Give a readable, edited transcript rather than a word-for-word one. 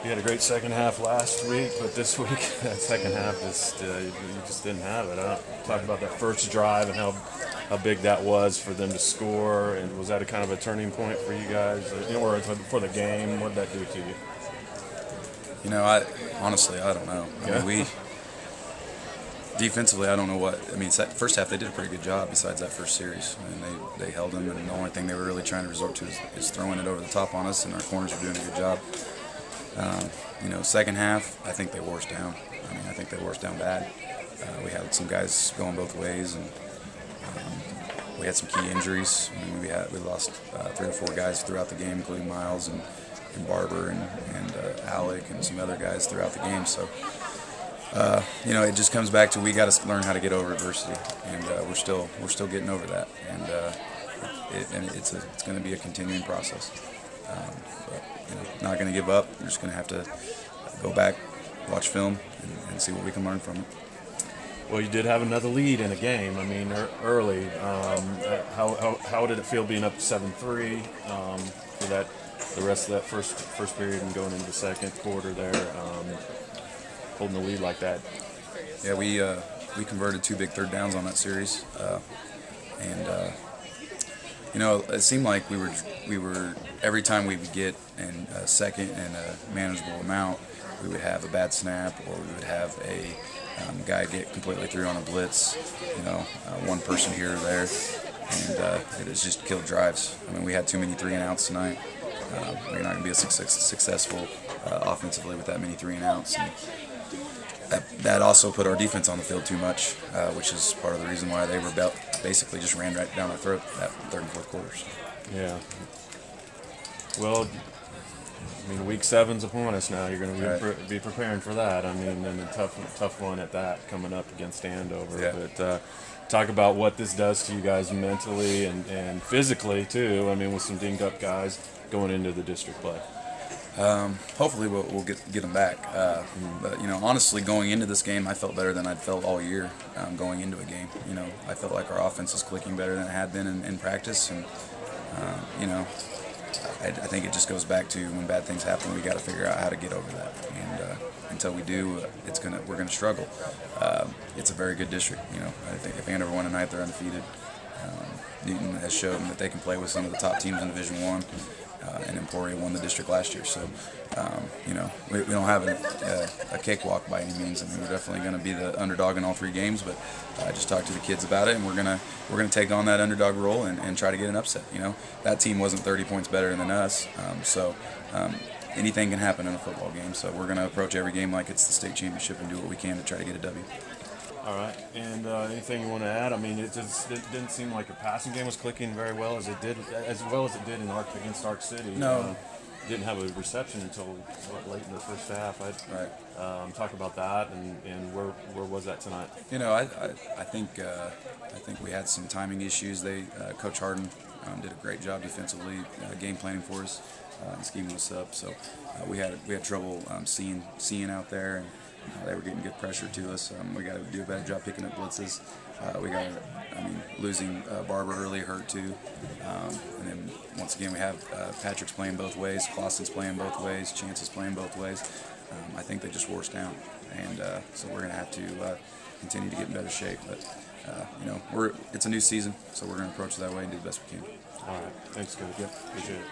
You had a great second half last week, but this week, that second half, you just didn't have it. Talk about that first drive and how big that was for them to score, and was that a kind of a turning point for you guys, or for the game? What did that do to you? Honestly, I don't know. I mean, defensively, I don't know what. I mean, first half they did a pretty good job. Besides that first series, I mean, they held them, and the only thing they were really trying to resort to is throwing it over the top on us, and our corners were doing a good job. Second half, I think they wore us down. I think they wore us down bad. We had some guys going both ways, and we had some key injuries. We lost 3 or 4 guys throughout the game, including Miles and Barber and Alec and some other guys throughout the game. So. It just comes back to we got to learn how to get over adversity, and we're still getting over that, and it's going to be a continuing process. But not going to give up. We're just going to have to go back, watch film, and see what we can learn from it. Well, you did have another lead in a game. I mean, early. How did it feel being up 7-3 for the rest of that first period and going into the second quarter there? Holding the lead like that. Yeah, we converted 2 big third downs on that series, and it seemed like we were every time we would get in a second and a manageable amount, we would have a bad snap, or we would have a guy get completely through on a blitz, one person here or there, and it has just killed drives. I mean, we had too many 3-and-outs tonight. We're not going to be successful offensively with that many 3-and-outs. And that also put our defense on the field too much, which is part of the reason why they basically just ran right down our throat that third and fourth quarters. Yeah. Well, I mean, week 7's upon us now. You're going to be preparing for that. I mean, and a tough one at that coming up against Andover. Yeah. But talk about what this does to you guys mentally and physically too. I mean, with some dinged up guys going into the district play. Hopefully we'll get them back. But honestly, going into this game, I felt better than I'd felt all year. Going into a game, I felt like our offense is clicking better than it had been in practice, and I think it just goes back to when bad things happen, we got to figure out how to get over that. And until we do, we're gonna struggle. It's a very good district. I think if Andover won tonight, they're undefeated. Newton has shown that they can play with some of the top teams in Division I. And Emporia won the district last year, so we don't have a cakewalk by any means. I mean, we're definitely going to be the underdog in all 3 games, but I just talked to the kids about it, and we're gonna take on that underdog role and try to get an upset. That team wasn't 30 points better than us, so anything can happen in a football game. So we're going to approach every game like it's the state championship and do what we can to try to get a W. All right, and anything you want to add? I mean, it didn't seem like your passing game was clicking very well as it did in against Arc City. No, didn't have a reception until late in the first half. Right. Talk about that and where was that tonight? I think we had some timing issues. Coach Harden did a great job defensively, game planning for us and scheming us up. So we had trouble seeing out there, and they were getting good pressure to us. We got to do a better job picking up blitzes. Losing Barber early hurt too. And then once again, we have Patrick's playing both ways, Clausen's playing both ways, Chance is playing both ways. I think they just wore us down, and so we're going to have to continue to get in better shape. But it's a new season, so we're going to approach it that way and do the best we can. All right, thanks, Coach. Yeah, appreciate it.